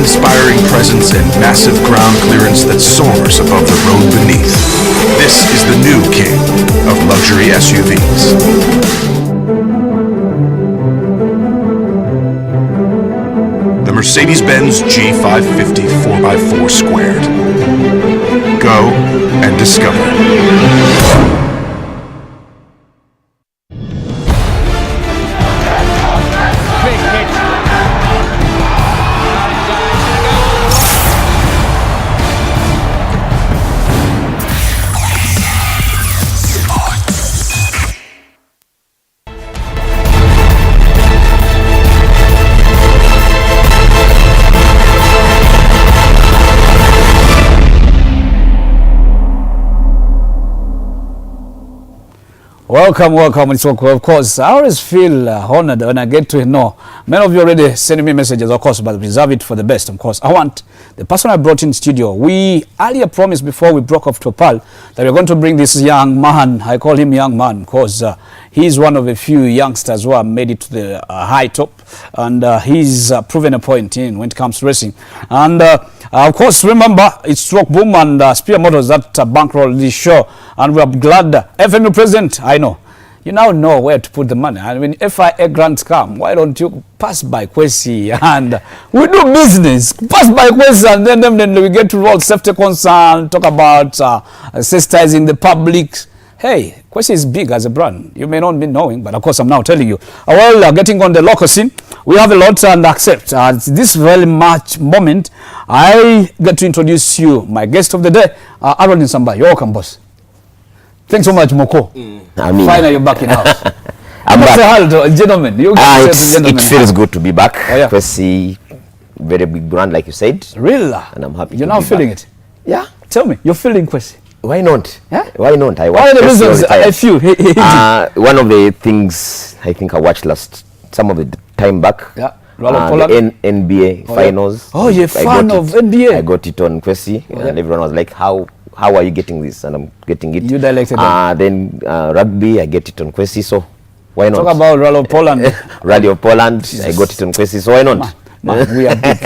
awe-inspiring presence and massive ground clearance that soars above the road beneath. This is the new king of luxury SUVs. The Mercedes-Benz G550 4x4 Squared. Go and discover. Welcome. It's of course, I always feel honored when I get to know. Many of you already sending me messages, of course, but reserve it for the best, of course. I want the person I brought in studio. We earlier promised before we broke off to Pal that we're going to bring this young man. I call him young man because he's one of a few youngsters who have made it to the high top, and he's proven a point in when it comes to racing. And of course, remember, it's Stroke Boom and Spear Motors that bankroll this show, and we're glad FMU president, I know. You now know where to put the money. I mean, FIA grants come, why don't you pass by KWESE and we do business. Pass by KWESE and then we get to roll safety concern, talk about sensitizing the public. Hey, KWESE is big as a brand. You may not be knowing, but of course I'm now telling you. Well, getting on the local scene, we have a lot and accept. This very much moment, I get to introduce you, my guest of the day, Aaron Nsamba. You're welcome, boss. Thanks so much, Moko. Finally, you're back in house. I'm back. Say hello to a gentleman. It feels good to be back. Oh, yeah. KWESE, very big brand, like you said. Really? And I'm happy. You're now feeling it? Yeah. Tell me, you're feeling KWESE? Why not? Yeah? Why not? I What are the reasons? A few. One of the things I think I watched some of the time back. Yeah. The NBA finals. Oh, you're a fan of NBA? I got it on KWESE, and everyone was like, how are you getting this? And I'm getting it. You dialected it. Then rugby, I get it on KWESE, so why not? Talk about Rally of Poland. Rally of Poland, I got it on KWESE, so why not? Man, we are big.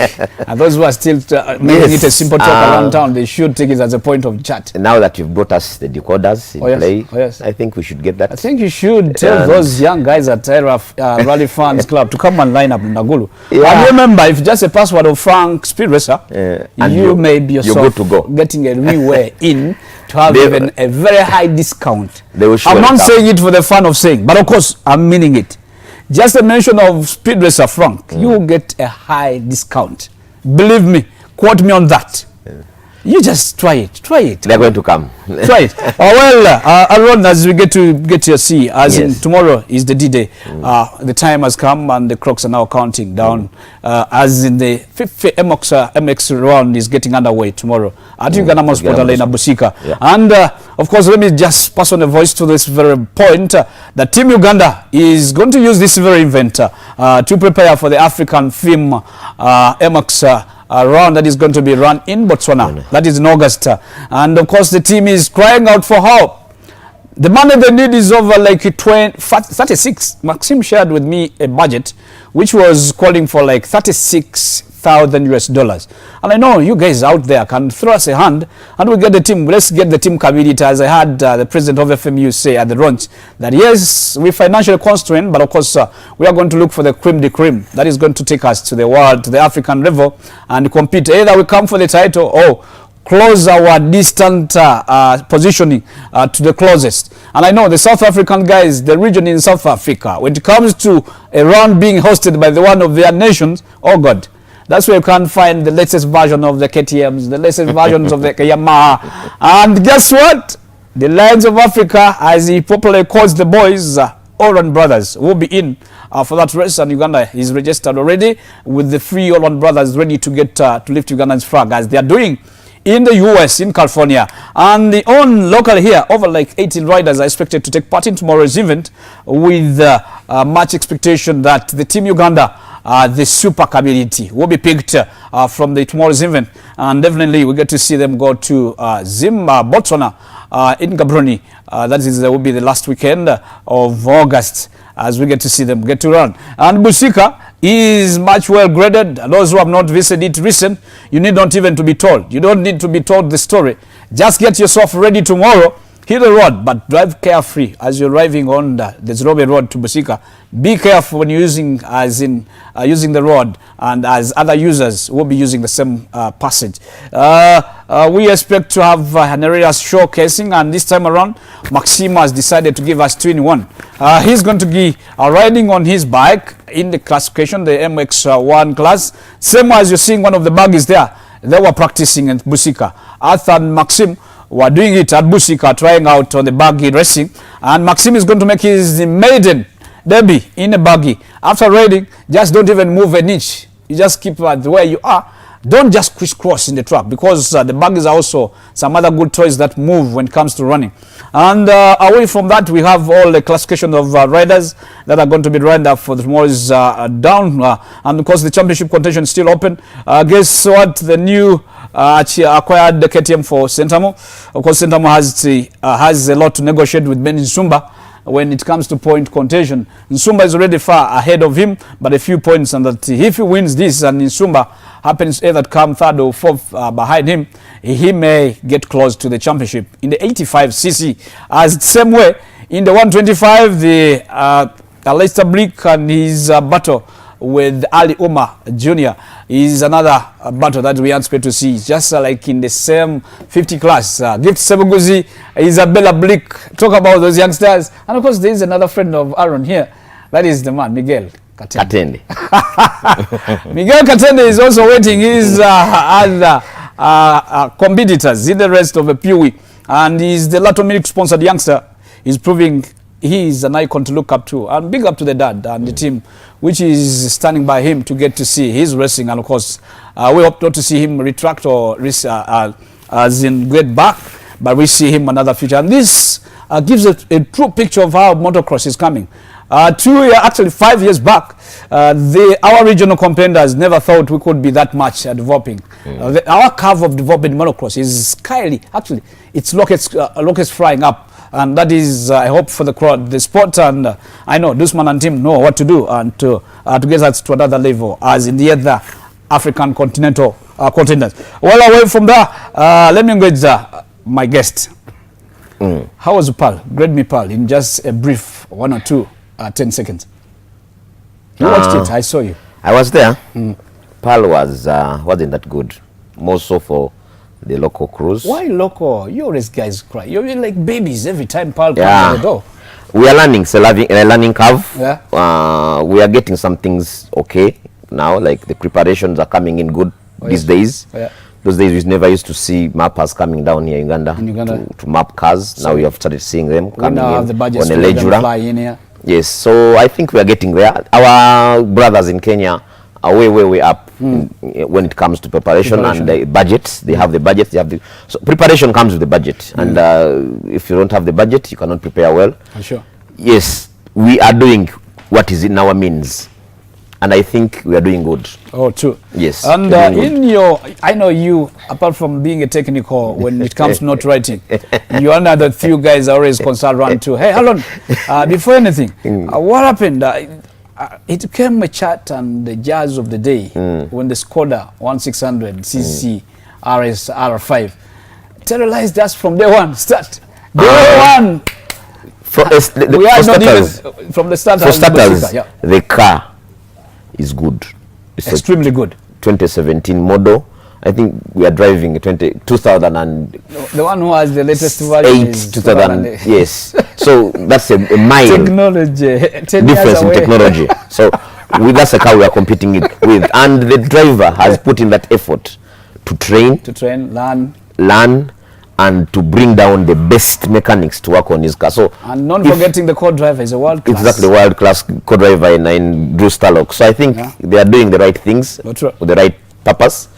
And those who are still making it a simple talk around town, they should take it as a point of chat. Now that you've brought us the decoders in play, I think we should get that. I think you should tell those young guys at Rally Fans Club to come and line up in Nagulu. Yeah. And remember, if just a password of Frank Speed Racer, you may be yourself good to go. getting a reway in to have even a very high discount. I'm not saying it for the fun of saying, but of course, I'm meaning it. Just a mention of Speed Racer Frank, you get a high discount. Believe me, quote me on that. You just try it. They're going to come. Try it. Aaron, as we get to see, in tomorrow is the D-Day. The time has come and the clocks are now counting down. As in the fifth MX round is getting underway tomorrow at Uganda Sport Arena Busika. And of course, let me just pass on a voice to this very point. That Team Uganda is going to use this very event to prepare for the African Film MX round that is going to be run in Botswana. That is in August. And of course, the team is crying out for help. The money they need is over like 36. Maxim shared with me a budget which was calling for like $36,000. And I know you guys out there can throw us a hand and we get the team. Let's get the team community. As I had the president of FMU say at the launch that yes, we're financially constrained, but of course we are going to look for the cream de cream that is going to take us to the world, to the African level and compete. Either we come for the title or close our distant positioning to the closest. And I know the South African guys, the region in South Africa, when it comes to a round being hosted by one of their nations, oh God, that's where you can find the latest version of the KTMs, the latest versions of the Yamaha. And guess what? The Lions of Africa, as he popularly calls the boys, Oran Brothers, will be in for that race, and Uganda is registered already with the three Oran Brothers ready to get to lift Uganda's flag as they are doing in the US, in California. And the own local here, over like 18 riders are expected to take part in tomorrow's event with much expectation that the Team Uganda, the super community, will be picked from the tomorrow's event. And definitely we get to see them go to Botswana in Gaborone. That will be the last weekend of August as we get to see them get to run. And Busika is much well graded. Those who have not visited it recent, you need not even to be told. You don't need to be told the story. Just get yourself ready tomorrow. Hit the road, but drive carefree as you're driving on the Zrobe Road to Busika. Be careful when you're using, using the road, and as other users will be using the same passage. We expect to have an area showcasing, and this time around, Maxime has decided to give us 21. He's going to be riding on his bike in the classification, the MX1 class. Same as you're seeing one of the buggies there. They were practicing in Busika. Arthur and Maxime were doing it at Busika, trying out on the buggy racing. And Maxime is going to make his maiden debut in a buggy. After riding, just don't even move an inch. You just keep at where you are. Don't just crisscross in the track, because the buggies are also some other good toys that move when it comes to running. And away from that, we have all the classification of riders that are going to be lined up for tomorrow's down. And of course, the championship contention is still open. Guess what? The new acquired the KTM for Sentamo. Of course, Sentamo has a lot to negotiate with Ben Nsumba when it comes to point contention. Nsumba is already far ahead of him, but a few points, and that if he wins this and Nsumba happens either to come third or fourth behind him, he may get close to the championship. In the 85cc, as the same way, in the 125, the Leicester Blick and his battle with Ali Umar Jr. is another battle that we expect to see. Just like in the same 50 class. Gift Sebuguzi, Isabella Blick, talk about those youngsters. And of course, there is another friend of Aaron here. That is the man, Miguel Katende. Miguel Katende is also waiting his other competitors in the rest of the Pewy. And he's the Latominic sponsored youngster. He's proving he is an icon to look up to, and big up to the dad and the team which is standing by him to get to see his racing. And of course, we hope not to see him retract or as in get back, but we see him another future. And this gives a true picture of how motocross is coming. Actually 5 years back, our regional competitors never thought we could be that much developing. Our curve of developing motocross is skyly. Actually, it's rockets flying up. And that is, I hope, for the crowd, the sport, and I know Dusman and team know what to do and to get us to another level, as in the other African continental continents. Well, away from that, let me engage my guest. How was Pal? Grade me, Pal, in just a brief 1 or 2, 10 seconds. You watched it, I saw you. I was there. Pal wasn't that good, more so for the local crews. Why local? You always guys cry. You're like babies every time Pal comes to the door. We are learning, it's a learning curve. Yeah. We are getting some things okay now, like the preparations are coming in good these days. Yeah. Those days we never used to see mappers coming down here in Uganda, to map cars. So now we have started seeing them coming in on a Lejura. Yes, so I think we are getting there. Our brothers in Kenya are way up when it comes to preparation and the budget. They have the budget. So preparation comes with the budget, and if you don't have the budget, you cannot prepare well. Sure. Yes, we are doing what is in our means, and I think we are doing good. Oh, true. Yes. And I know you, apart from being a technical, when it comes to not writing, you are another few guys are always concerned around too. Hey, Alon, before anything, what happened? It became a chat and the jazz of the day when the Skoda 1600cc RS R5 terrorized us from day one. Day one. We are not even from the start. For starters, the car is good. It's extremely good. 2017 model. I think we are driving a 2000 and the one who has the latest version is 2000. Yes. So that's a mile technology difference in technology. So that's a car we are competing with, and the driver has put in that effort to train, learn, and to bring down the best mechanics to work on his car. So, and not forgetting the co-driver is a world class. Exactly, world class co-driver in Drew Starlock. So I think they are doing the right things with the right purpose,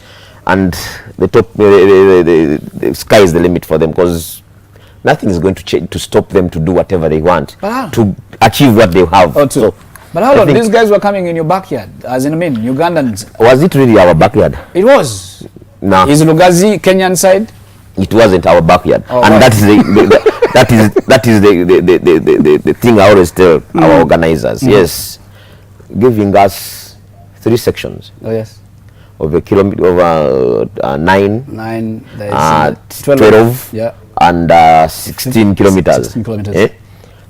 and the sky is the limit for them, because nothing is going to stop them to do whatever they want to achieve what they have. So, but how long these guys were coming in your backyard? As in, Ugandans. Was it really our backyard? It was. No. Is Lugazi Kenyan side? It wasn't our backyard, and that is the thing I always tell our organizers. Yes, giving us 3 sections. Oh yes. Of a kilometer, over 9, 12, yeah, and 16 kilometers. 16 kilometers.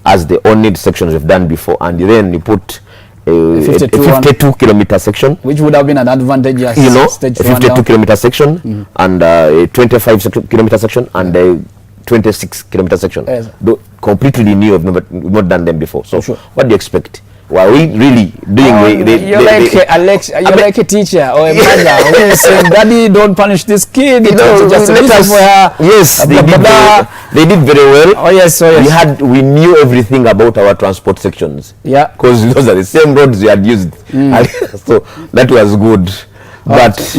As the only sections we've done before, and then you put a 52 kilometer section, which would have been an advantageous, you know, a 52 kilometer section, and a 25 kilometer section, and a 26 kilometer section. Yes. Completely new, we've not done them before. So sure. what do you expect? Were we really doing? You're like a teacher or a mother who is saying, "Daddy, don't punish this kid." You know, just for her. Yes, they did very well. Oh yes, oh yes. We knew everything about our transport sections. Yeah, because those are the same roads we had used. So that was good. But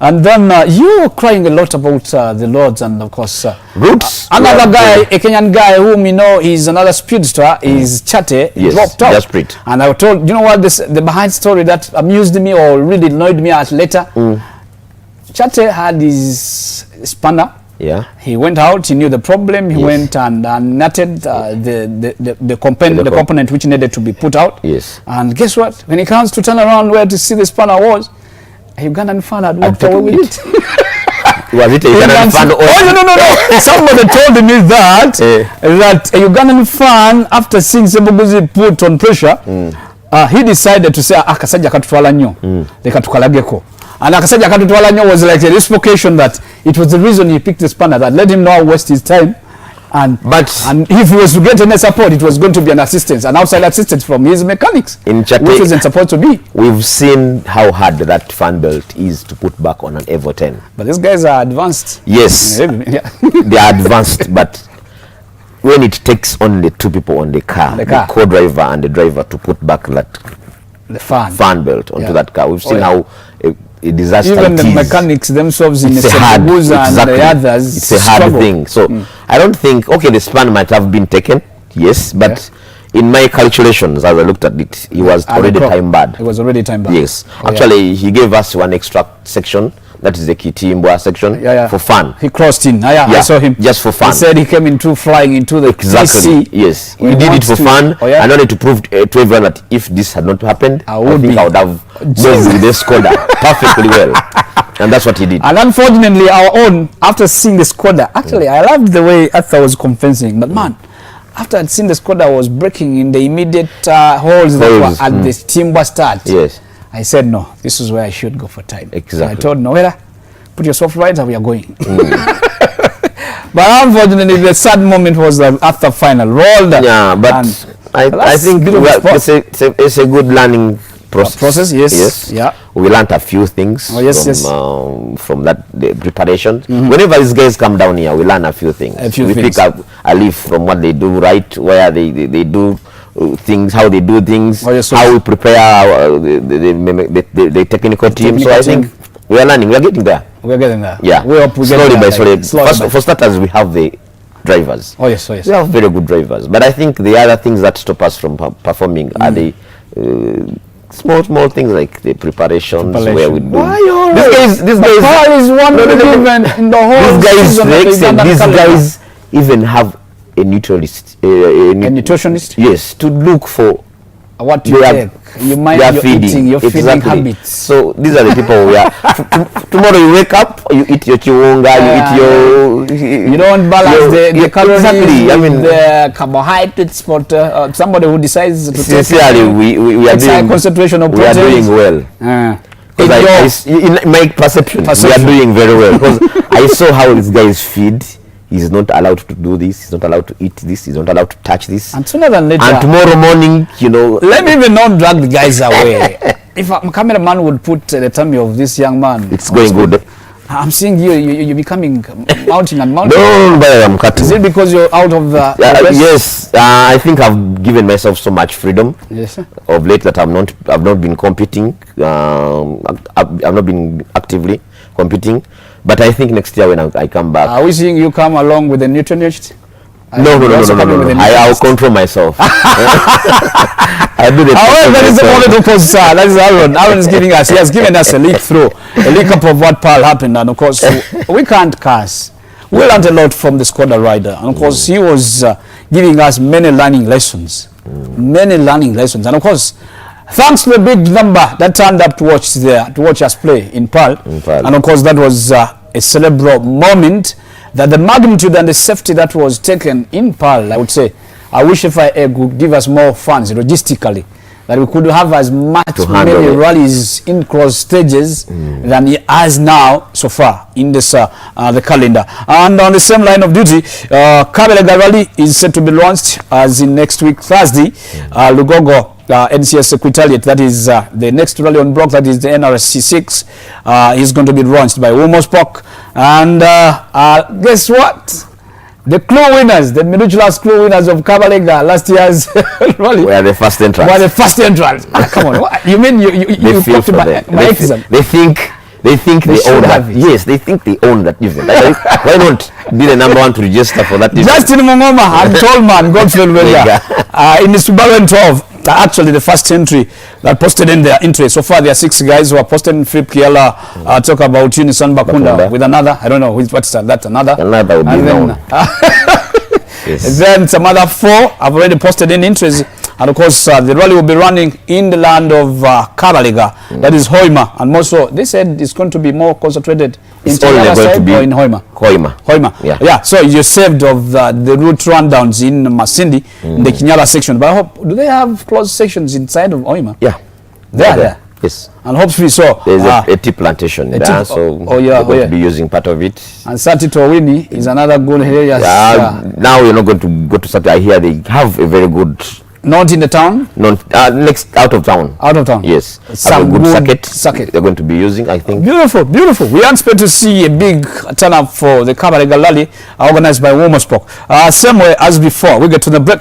and then you were crying a lot about the Lords, and of course routes. Another guy, a Kenyan guy whom you know is another speedster, is Chate, dropped out. Just and I told, you know what, the behind story that amused me or really annoyed me at later. Chate had his spanner. Yeah. He went out, he knew the problem, he went and nutted the component which needed to be put out. Yes. And guess what? When he comes to turn around where to see the spanner was, a Ugandan fan had walked away with it. Was it a Ugandan fan? Oh, no. Somebody told me that that a Ugandan fan, after seeing Sebuguzi put on pressure, he decided to say, akasajja katutwala nnyo, leka tukalageko. And akasajja katutwala nnyo was like a reciprocation that it was the reason he picked the spanner that let him not waste his time. And if he was to get any support, it was going to be an assistance, an outside assistance from his mechanics, which isn't supposed to be. We've seen how hard that fan belt is to put back on an Evo 10. But these guys are advanced. Yes, they are advanced, but when it takes only 2 people on the car, the co-driver and the driver, to put back that fan belt onto that car, we've seen how a disaster. Even the mechanics themselves in the Sebuguza and the others, it's a hard thing. So I don't think, the span might have been taken, yes, but in my calculations, as I looked at it, he was already time barred. It was already time barred. Yes, actually he gave us one extra section. That is the Kitimbwa section for fun. He crossed in. I saw him. Just for fun. He said he came flying into the sea. Yes. He did it for fun. I wanted to prove to everyone that if this had not happened, I think I would have moved with the Skoda perfectly well. And that's what he did. And unfortunately, our own, after seeing the Skoda, actually, I loved the way Arthur was confessing. But man, after I'd seen the Skoda was breaking in the immediate holes that were at the timber start. Yes. I said, no, this is where I should go for time. Exactly. So I told Noela, put yourself right and we are going. But unfortunately, the sad moment was the after final rolled. Yeah, but I think it's a good learning process. Yes. Yeah. We learned a few things from the preparation. Whenever these guys come down here, we learn a few things. We pick up a leaf from what they do right, where they do things, how they do things, how we prepare the technical team. So I think we are learning. We are getting there. We are getting there. Yeah. Slowly by slowly. For starters, we have the drivers. Oh yes. We have very good drivers. But I think the other things that stop us from performing are the small things like the preparations where we do. This guy is one of the even in the whole. These guys even have a nutritionist. A nutritionist? Yes, to look for what you take. Your feeding habits. So these are the people we are. Tomorrow you wake up, you eat your chiwunga, you eat your. You don't balance the calories. Exactly. I mean the carbohydrates. But somebody who decides to sincerely, we are doing concentration of proteins. We are doing well. In my perception, we are doing very well because I saw how these guys feed. He's not allowed to do this. He's not allowed to eat this. He's not allowed to touch this. And sooner than later. And tomorrow morning, let me even not drag the guys away. If a cameraman would put the tummy of this young man, it's going good. I'm seeing you're becoming mounting and mounting. No, but I'm cutting. Is it because you're out of the yes, I think I've given myself so much freedom. Yes, sir. Of late that I've not been competing. I've not been actively competing. But I think next year when I come back. Are we seeing you come along with the nutritionist? No. I'll control myself. I'll do the that is the moment of course, sir. That is Aaron. Aaron is giving us. He has given us a leak up of what Paul happened, and of course we can't curse. We learned a lot from the Skoda rider, and of course he was giving us many learning lessons, and of course Thanks to the big number that turned up to watch us play in Pearl. And of course that was a cerebral moment, that the magnitude and the safety that was taken in Pearl, I would say, I wish FIA could give us more funds logistically, that we could have as many rallies in cross stages than it has now so far in this the calendar. And on the same line of duty, Kabelega Rally is set to be launched as in next week Thursday. Lugogo NCS Secretariat, that is the next rally on block, that is the NRC 6, is going to be launched by Womospok. And guess what? The clue winners, the miraculous clue winners of Kabalega last year's rally were the first entrants. Come on, what? You mean you feel for my exam? They think they own that. Yes, they think they own that event. Why not be the number one to register for that event? Justin Mongoma and Tolman Godfrey Wenger in the Subaru 12. Actually, the first entry that posted in their entry. So far, there are 6 guys who are posted in Philip Kiela. Talk about Unison Bakunda with another. I don't know what's that. Another would be known. Yes. Then some other 4 have already posted in entries. And of course, the rally will be running in the land of Kabalega, that is Hoima. And more so, they said it's going to be more concentrated in Hoima. Hoima. Yeah, so you're saved of the route rundowns in Masindi, in the Kinyala section. But I hope, do they have closed sections inside of Hoima? Yeah. They are there. Yes. And hopefully so. There's a tea plantation there, so we're going to be using part of it. And Sati Towini is another good area. Now you're not going to go to Sati. I hear they have a very good... Not in the town? Next, out of town. Out of town? Yes. Some good circuit they're going to be using, I think. Beautiful. We expect to see a big turn up for the Kabalega Rally organized by Womospok. Same way as before, we get to the break.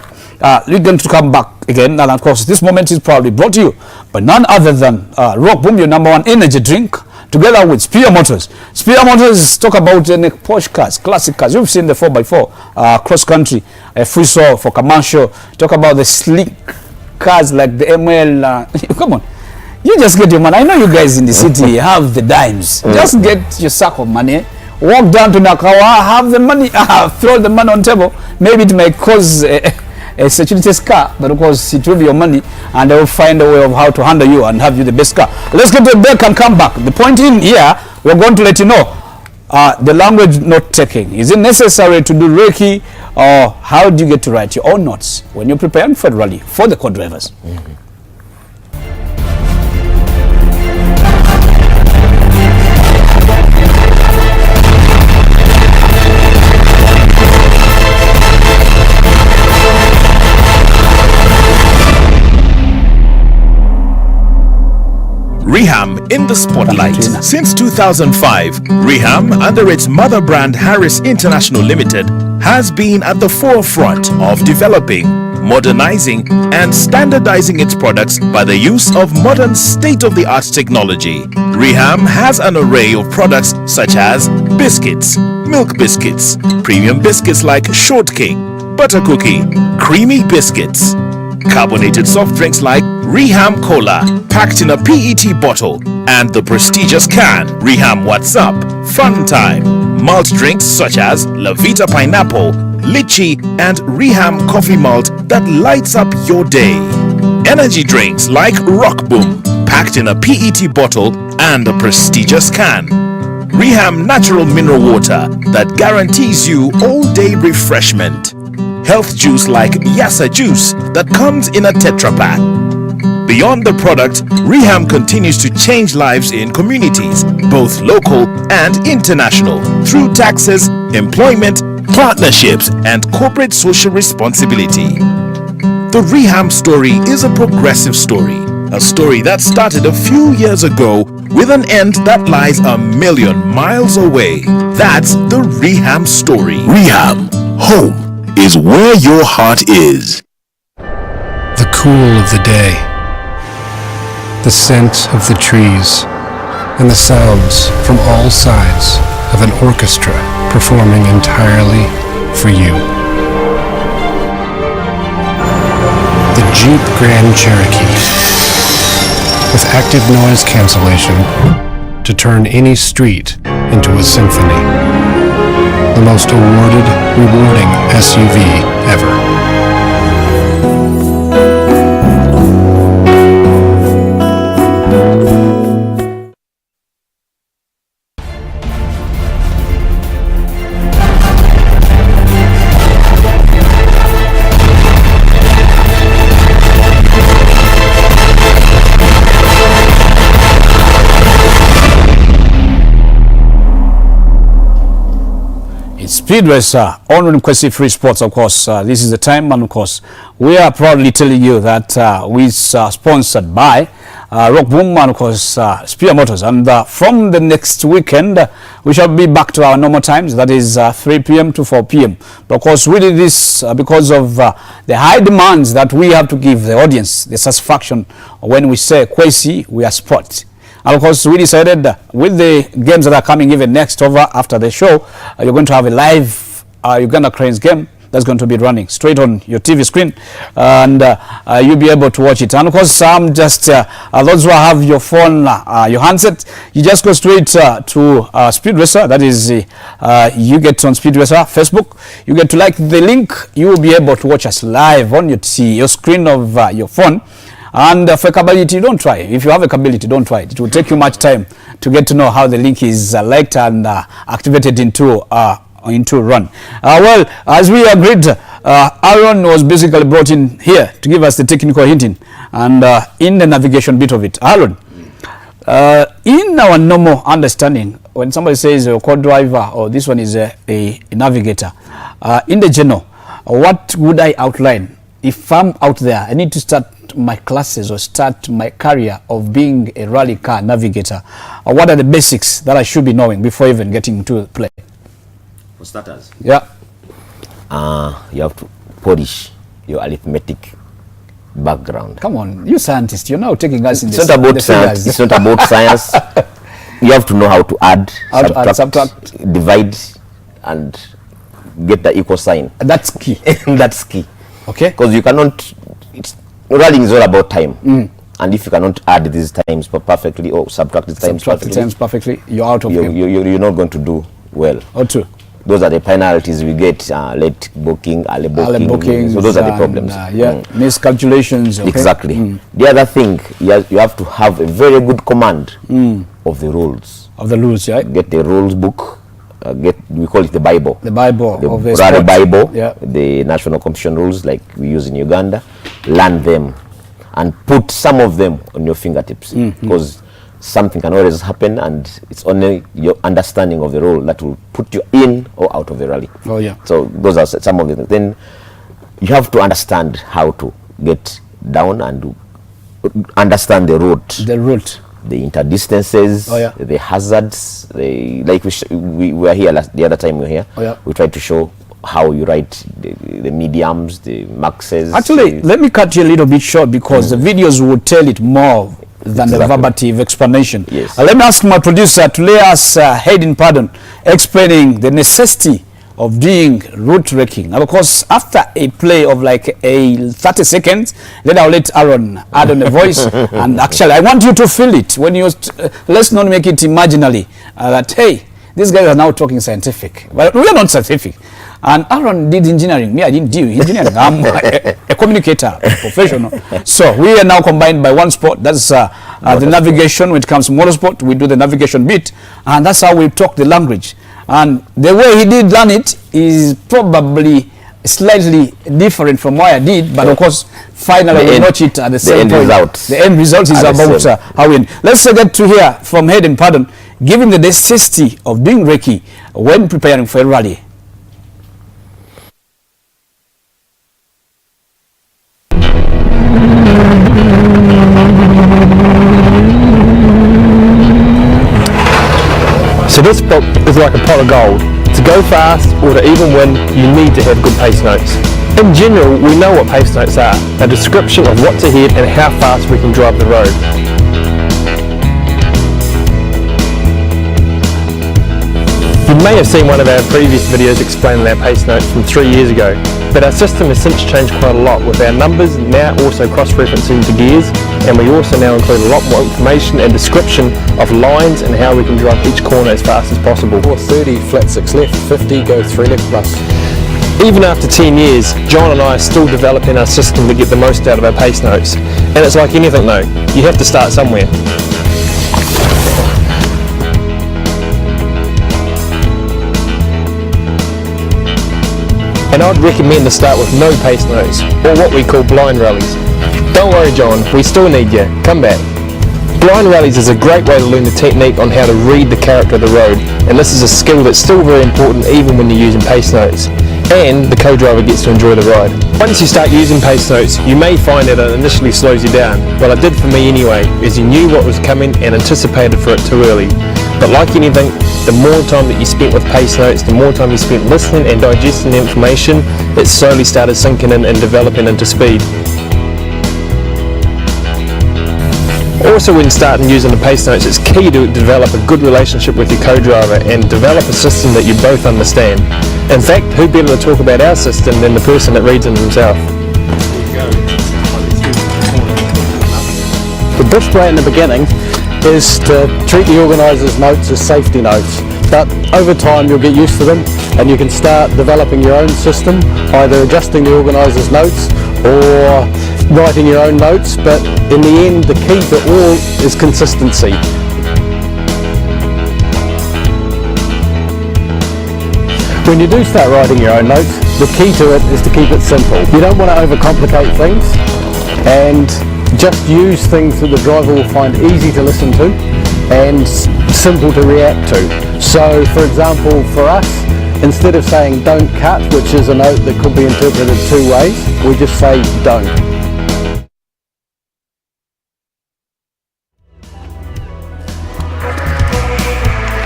We're going to come back again, and of course this moment is probably brought to you by none other than Rock Boom, your number 1 energy drink, together with Spear Motors. Spear Motors talk about Porsche cars, classic cars. You've seen the 4x4 cross country, free saw for commercial. Talk about the sleek cars like the ML. Come on, you just get your money. I know you guys in the city have the dimes. Just get your sack of money, walk down to Nakawa, have the money, throw the money on table. Maybe it may cause a security car, but of course it will be your money, and they will find a way of how to handle you and have you the best car. Let's get to the break and come back. The point in here, we're going to let you know the language note taking. Is it necessary to do Reiki, or how do you get to write your own notes when you're preparing for the rally for the co-drivers? Reham in the spotlight. Since 2005, Reham, under its mother brand Harris International Limited, has been at the forefront of developing, modernizing, and standardizing its products by the use of modern state-of-the-art technology. Reham has an array of products such as biscuits, milk biscuits, premium biscuits like shortcake, butter cookie, creamy biscuits, carbonated soft drinks like Reham Cola, packed in a PET bottle, and the prestigious can Reham What's Up, Fun Time, malt drinks such as La Vita Pineapple, Lychee, and Reham Coffee Malt that lights up your day. Energy drinks like Rock Boom, packed in a PET bottle and a prestigious can. Reham Natural Mineral Water that guarantees you all-day refreshment. Health juice like Yasa Juice that comes in a Tetra Pak. Beyond the product, Reham continues to change lives in communities, both local and international, through taxes, employment, partnerships, and corporate social responsibility. The Reham story is a progressive story, a story that started a few years ago with an end that lies a million miles away. That's the Reham story. Reham, home is where your heart is. The cool of the day, the scent of the trees, and the sounds from all sides of an orchestra performing entirely for you. The Jeep Grand Cherokee, with active noise cancellation to turn any street into a symphony. The most awarded, rewarding SUV ever. Speed RACER on KWESE Free Sports, of course. This is the time, and of course, we are proudly telling you that we are sponsored by Rock Boom and of course Spear Motors. And from the next weekend, we shall be back to our normal times. That is 3 p.m. to 4 p.m. But of course, we did this because of the high demands that we have to give the audience, the satisfaction when we say KWESE, we are sport. And of course, we decided with the games that are coming even next over after the show, you're going to have a live Uganda Cranes game that's going to be running straight on your TV screen, and you'll be able to watch it. And of course, some just those who have your phone, your handset, you just go straight to Speed RACER. That is, you get on Speed RACER Facebook. You get to like the link. You will be able to watch us live on your screen of your phone. And for capability, don't try. If you have a capability, don't try it. It will take you much time to get to know how the link is liked and activated into run. Well, as we agreed, Aaron was basically brought in here to give us the technical hinting and in the navigation bit of it. Aaron, in our normal understanding, when somebody says a co-driver or this one is a navigator, in the general, what would I outline? If I'm out there, I need to start my classes or start my career of being a rally car navigator. What are the basics that I should be knowing before even getting into play? For starters, yeah, you have to polish your arithmetic background. Come on, you scientist, you're now taking us in this. It's not about science. It's not about science. You have to know how to add, subtract, divide, and get the equal sign. That's key. That's key. Okay. Because you cannot. Rallying is all about time, and if you cannot add these times perfectly or subtract these times perfectly, you're out of game. You're not going to do well. Or two. Those are the penalties we get: late booking, early booking. So those are the problems. Miscalculations. Okay? Exactly. The other thing, you have to have a very good command of the rules. Of the rules, yeah. Get the rules book. We call it the Bible. The Bible the of the Rally Bible. Yeah. The national competition rules like we use in Uganda. Learn them and put some of them on your fingertips, because something can always happen, and it's only your understanding of the rule that will put you in or out of the rally. Oh yeah. So those are some of the things. Then you have to understand how to get down and understand the route. The route. The interdistances, the hazards, like we were here the other time we were here. We tried to show how you write the mediums, the maxes. Actually, let me cut you a little bit short, because the videos will tell it more than the verbative explanation. Yes. Let me ask my producer to lay us head in pardon, explaining the necessity of doing route raking. And of course, after a play of like a 30 seconds, then I'll let Aaron add on a voice. And actually, I want you to feel it when you, let's not make it imaginally, that, hey, these guys are now talking scientific. But we are not scientific. And Aaron did engineering. Me, I didn't do engineering. I'm a communicator, professional. So we are now combined by one sport. That's the navigation. When it comes to motorsport, we do the navigation bit. And that's how we talk the language. And the way he did learn it is probably slightly different from what I did. But of course, finally we watch it at the same point. The end result is about how we end. Let's get to hear from Head and Pardon, given the necessity of doing recce when preparing for a rally. So this book is like a pot of gold. To go fast or to even win, you need to have good pace notes. In general, we know what pace notes are, a description of what's ahead and how fast we can drive the road. You may have seen one of our previous videos explaining our pace notes from 3 years ago, but our system has since changed quite a lot, with our numbers now also cross-referencing to gears, and we also now include a lot more information and description of lines and how we can drive each corner as fast as possible. 30, flat 6 left, 50, go 3 left plus. Even after 10 years, John and I are still developing our system to get the most out of our pace notes. And it's like anything though, you have to start somewhere. And I'd recommend to start with no pace notes, or what we call blind rallies. Don't worry John, we still need you, come back. Blind rallies is a great way to learn the technique on how to read the character of the road, and this is a skill that's still very important even when you're using pace notes, and the co-driver gets to enjoy the ride. Once you start using pace notes, you may find that it initially slows you down. Well, it did for me anyway, as you knew what was coming and anticipated for it too early. But like anything, the more time that you spent with pace notes, the more time you spent listening and digesting the information, it slowly started sinking in and developing into speed. Also, when starting using the pace notes, it's key to develop a good relationship with your co-driver and develop a system that you both understand. In fact, who better to talk about our system than the person that reads it himself? The best way in the beginning is to treat the organiser's notes as safety notes, but over time you'll get used to them and you can start developing your own system, either adjusting the organiser's notes or writing your own notes, but in the end the key to all is consistency. When you do start writing your own notes, the key to it is to keep it simple. You don't want to overcomplicate things, and just use things that the driver will find easy to listen to and simple to react to. So for example, for us, instead of saying don't cut, which is a note that could be interpreted two ways, we just say don't.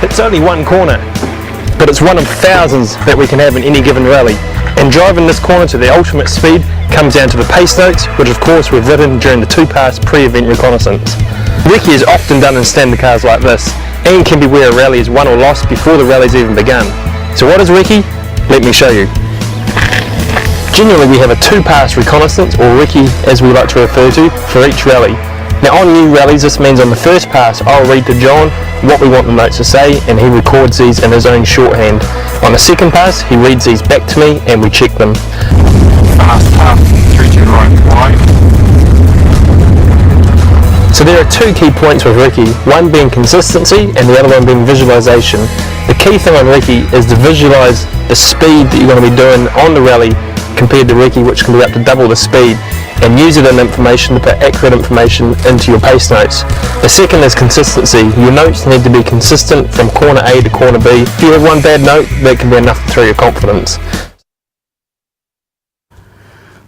It's only one corner, but it's one of thousands that we can have in any given rally. And driving this corner to the ultimate speed comes down to the pace notes, which of course we've written during the 2-pass pre-event reconnaissance. Recce is often done in standard cars like this, and can be where a rally is won or lost before the rally's even begun. So what is recce? Let me show you. Generally we have a 2-pass reconnaissance, or recce as we like to refer to, for each rally. Now on new rallies, this means on the first pass I'll read to John what we want the notes to say, and he records these in his own shorthand. On the second pass he reads these back to me and we check them. Fast up, 3 to right, wide. So there are 2 key points with recce, one being consistency and the other one being visualization. The key thing on recce is to visualize the speed that you're going to be doing on the rally compared to recce, which can be up to double the speed, and use it in information to put accurate information into your pace notes. The second is consistency. Your notes need to be consistent from corner A to corner B. If you have one bad note, that can be enough to throw your confidence.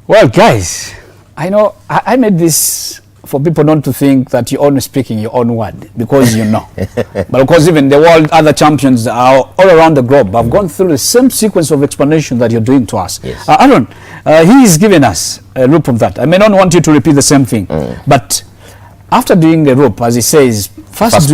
Well guys, I know I made this for people not to think that you're only speaking your own word, because you know. But of course even the world, other champions are all around the globe have gone through the same sequence of explanation that you're doing to us. Yes. Aaron, he is giving us a loop of that. I may not want you to repeat the same thing, but after doing the rope, as he says, first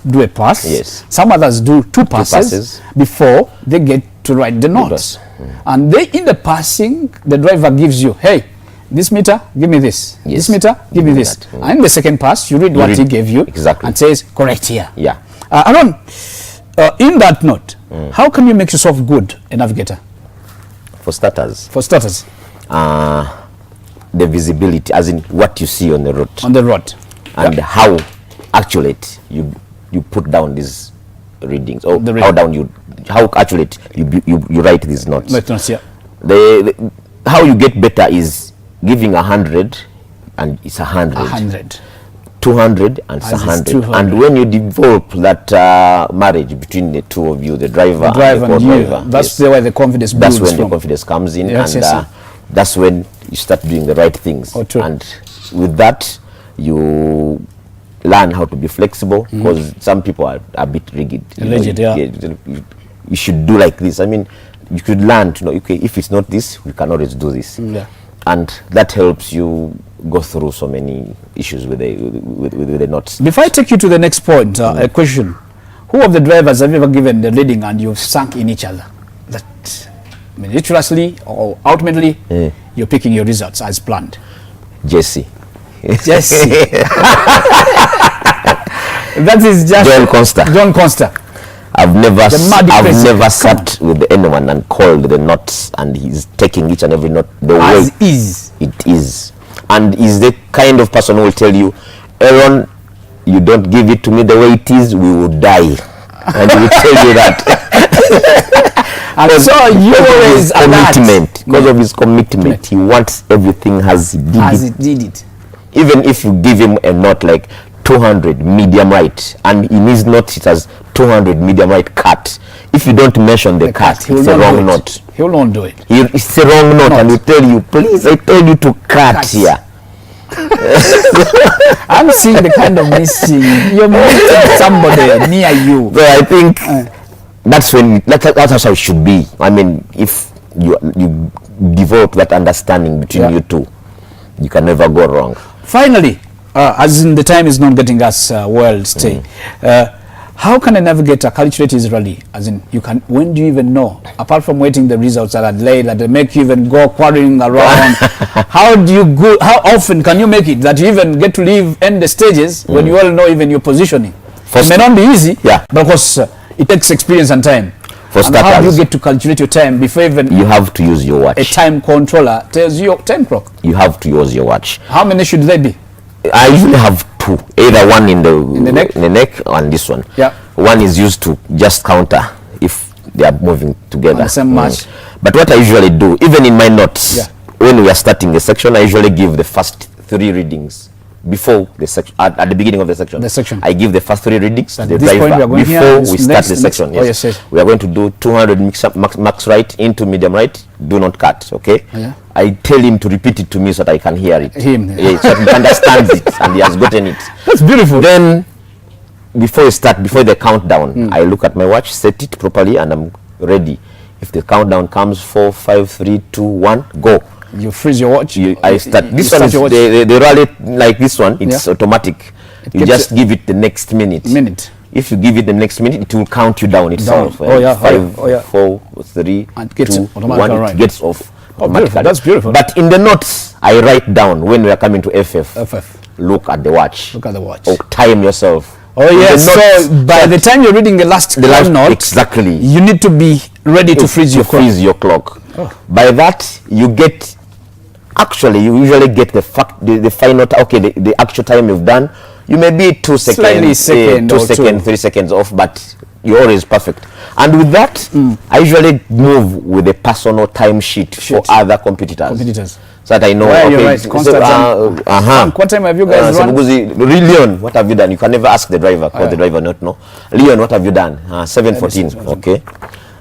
do a pass. Yes. Some others do two passes before they get to write the notes. And they, in the passing, the driver gives you, hey, this meter, give me this. Yes. This meter, give me this. And in the second pass, you read what he gave you and says, correct here. Yeah. Aaron, in that note, how can you make yourself good a navigator? For starters. For starters. The visibility, as in what you see on the road. On the road. And how accurate you put down these readings, or how accurate you write these notes. Yeah. How you get better is giving 100 and it's 100. 100. 200 and it's 100. And when you develop that marriage between the two of you, the driver and the co-driver, that's where the confidence builds. That's when the confidence comes in, that's when you start doing the right things. And with that, you learn how to be flexible, because some people are a bit rigid. You should do like this. I mean, you could learn to know, okay, if it's not this, we can always do this. And that helps you go through so many issues with the notes. Before I take you to the next point, a question. Who of the drivers have you ever given the reading and you've sunk in each other? That, I mean, literally or ultimately, you're picking your results as planned. Jesse. Jesse. That is just John Conster. John Conster. I've never sat with anyone and called the notes, and he's taking each and every note the way it is. And he's the kind of person who will tell you, Aaron, you don't give it to me the way it is, we will die. And he will tell you that. And so you always commitment, because of his commitment, he wants everything as he did it. It. Even if you give him a note like 200 medium right, and in his note it has 200 medium right cut. If you don't mention the cut, it's a wrong note. He will not do it. It's a wrong note, and we tell you, please, I tell you to cut here. I'm seeing the kind of missing. You're missing somebody near you. So I think that's when that's how it should be. I mean, if you develop that understanding between you two, you can never go wrong. Finally, as in the time is not getting us well stay. How can a navigator calculate his rally? As in, you can. When do you even know? Apart from waiting the results that are delayed, that they make you even go quarrying around. How do you go? How often can you make it that you even get to end the stages when you all know even your positioning? It may not be easy, but of course it takes experience and time. For starters, how do you get to calculate your time before even you have to use your watch? A time controller tells you your time clock. You have to use your watch. How many should they be? I usually have two, either one in the neck and this one. Yeah. One is used to just counter if they are moving together. On the same match. But what I usually do, even in my notes, when we are starting the section, I usually give the first 3 readings before the section. At the beginning of the section, I give the first 3 readings to the driver before we start the section. Yes. We are going to do 200 max right into medium right. Do not cut. Okay. I tell him to repeat it to me so that I can hear it. So he understands it and he has gotten it. That's beautiful. Then, before the countdown, I look at my watch, set it properly, and I'm ready. If the countdown comes, 4, 5, 3, 2, 1, go. You freeze your watch. I start. This one is the rally like this one. It's automatic. You just give it the next minute. If you give it the next minute, it will count you down itself. 5, 4, 3, 2, 1. It gets off. Beautiful. That's beautiful. But in the notes, I write down when we are coming to FF. Look at the watch. Or time yourself. Oh yes. So by the time you're reading the last note, exactly, you need to be ready to freeze your clock. By that, you get. Actually, you usually get the final. Okay, the actual time you've done. You may be 2 seconds, 2 seconds, 3 seconds off, but you're always perfect. And with that, I usually move with a personal time sheet for other competitors. So that I know. What time have you guys run? Leon, what have you done? You can never ask the driver, because the driver not know. Leon, what have you done? 7:14. Okay.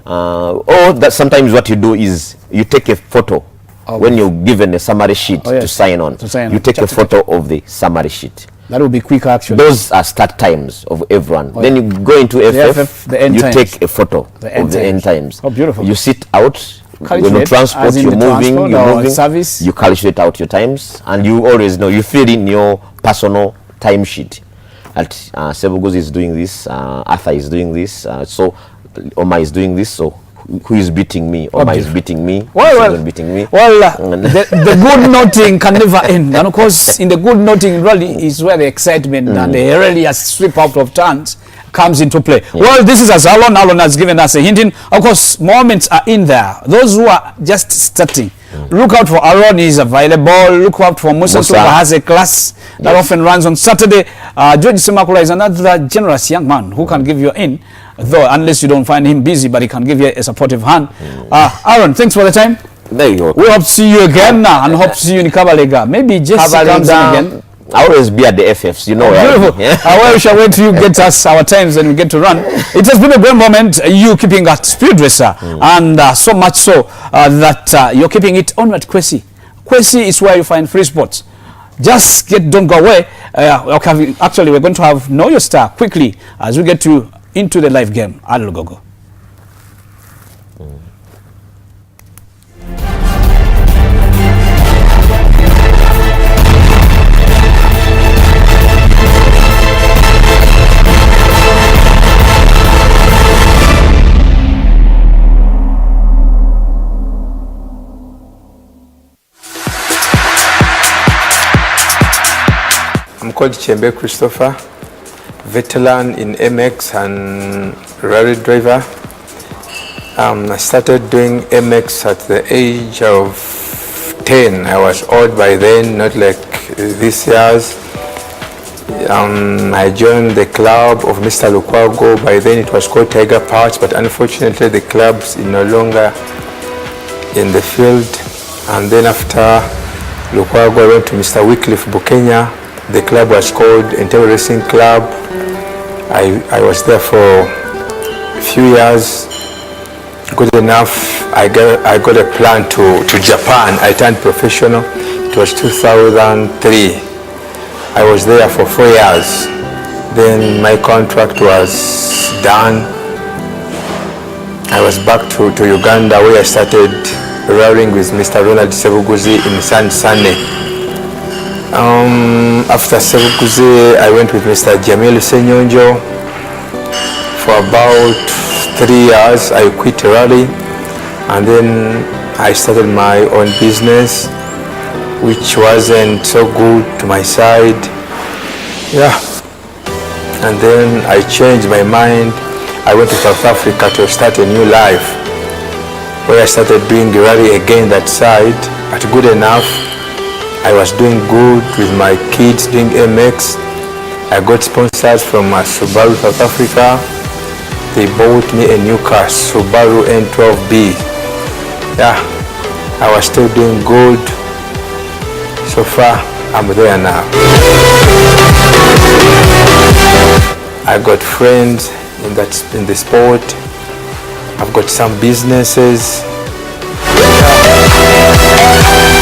Or that sometimes what you do is you take a photo. When you're given a summary sheet to sign on, you take a photo of the summary sheet. That will be quicker actually. Those are start times of everyone. Then you go into FF, you take a photo of the end times. Oh, beautiful. You sit out. When you transport, you're moving, you calculate out your times, and you always know, you fill in your personal time sheet. At Sebugozi is doing this, Arthur is doing this, so Oma is doing this, so who is beating me? Oma is beating me. Well, beating me. The good noting can never end, and of course, in the good noting rally is where the excitement and the really slip out of turns comes into play. Well, this is as Alon has given us a hint. Of course, moments are in there. Those who are just starting, look out for Aaron, he's available. Look out for Musa who has a class that often runs on Saturday. George Semakula is another generous young man who can give you in, though unless you don't find him busy, but he can give you a supportive hand. Aaron, thanks for the time. There you go. We hope to see you again and hope to see you in Kabalega. Maybe Jesse comes in again. I always be at the FFs, you know. Beautiful. Well, we shall wait till you get us our times and we get to run. It has been a great moment, you keeping at Speed Racer, and so much so that you're keeping it on at KWESE. KWESE is where you find free sports. Just don't go away. Actually, we're going to have Know Your Star quickly as we get into the live game. I'll go. I'm called Chembe Christopher, veteran in MX and rally driver. I started doing MX at the age of 10. I was old by then, not like these years. I joined the club of Mr. Lukwago. By then it was called Tiger Parts, but unfortunately the club's no longer in the field. And then after Lukwago, I went to Mr. Wycliffe Bukenya. The club was called Entebbe Racing Club. I was there for a few years. Good enough, I got a plan to Japan. I turned professional. It was 2003. I was there for 4 years. Then my contract was done. I was back to Uganda, where I started rallying with Mr. Ronald Sebuguzi in Sane. After Sebuguzi, I went with Mr. Jamil Senyonjo for about 3 years. I quit rally, and then I started my own business, which wasn't so good to my side. Yeah. And then I changed my mind. I went to South Africa to start a new life, where I started doing rally again that side. At good enough, I was doing good with my kids doing MX. I got sponsors from Subaru South Africa. They bought me a new car, Subaru N12B. Yeah, I was still doing good. So far, I'm there now. I got friends in the sport. I've got some businesses.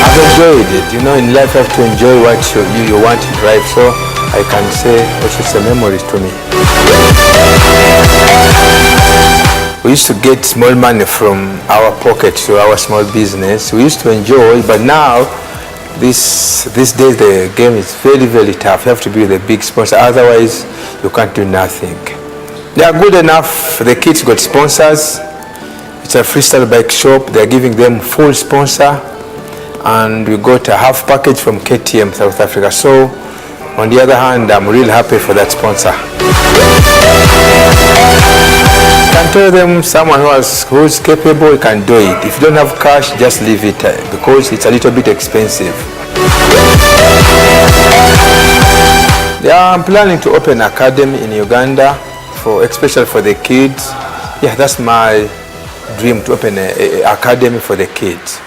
I've enjoyed it. You know, in life you have to enjoy what you want in life. So I can say it's a memory to me. We used to get small money from our pocket to our small business. We used to enjoy, but now these days the game is very, very tough. You have to be the big sponsor, otherwise you can't do nothing. They are good enough. The kids got sponsors. It's a freestyle bike shop. They are giving them full sponsor, and we got a half package from KTM South Africa. So on the other hand, I'm really happy for that sponsor. I can tell them someone who's capable can do it. If you don't have cash, just leave it because it's a little bit expensive. Yeah, I'm planning to open an academy in Uganda, especially for the kids. Yeah, that's my dream, to open an academy for the kids.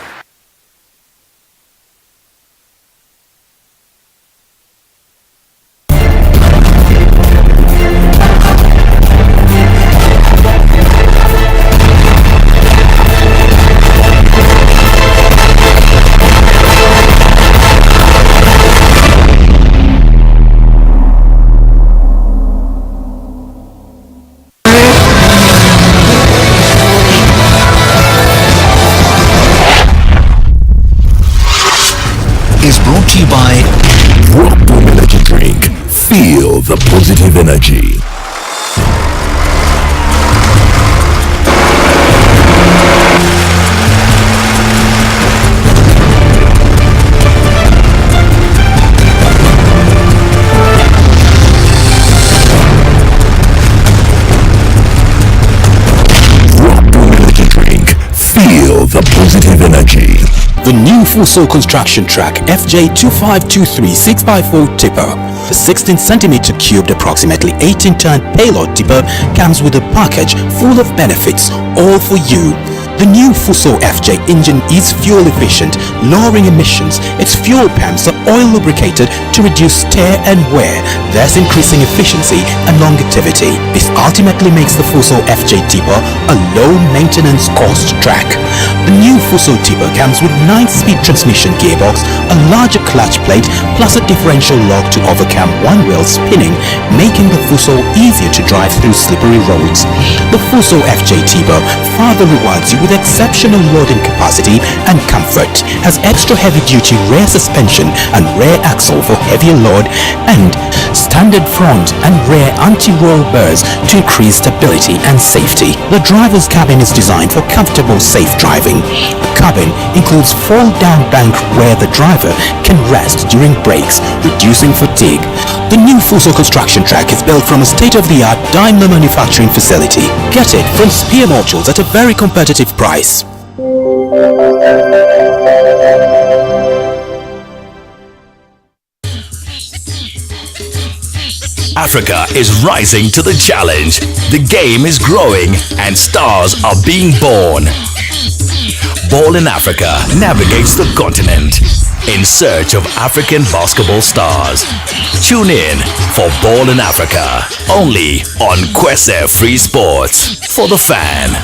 Is brought to you by Rock Boom Energy Drink. Feel the positive energy. Rock Boom Energy Drink. Feel the positive energy. The new Fuso construction track FJ2523 6x4 tipper, the 16cm cubed approximately 18-ton payload tipper comes with a package full of benefits, all for you. The new Fuso FJ engine is fuel efficient, lowering emissions. Its fuel pumps are oil lubricated to reduce tear and wear, thus increasing efficiency and longevity. This ultimately makes the Fuso FJ tipper a low maintenance cost track. The new Fuso tipper comes with 9-speed transmission gearbox, a larger clutch plate, plus a differential lock to overcome one wheel spinning, making the Fuso easier to drive through slippery roads. The Fuso FJ tipper further rewards you with exceptional loading capacity and comfort, has extra heavy-duty rear suspension and rear axle for heavier load, and standard front and rear anti-roll bars to increase stability and safety. The driver's cabin is designed for comfortable, safe driving. The cabin includes fold-down bank where the driver can rest during breaks, reducing fatigue. The new Fuso construction track is built from a state-of-the-art Daimler manufacturing facility. Get it from Spear Modules at a very competitive price. Africa is rising to the challenge. The game is growing and stars are being born. Ball in Africa navigates the continent. in search of African basketball stars. Tune in for Ball in Africa, only on KWESE Free Sports for the fan.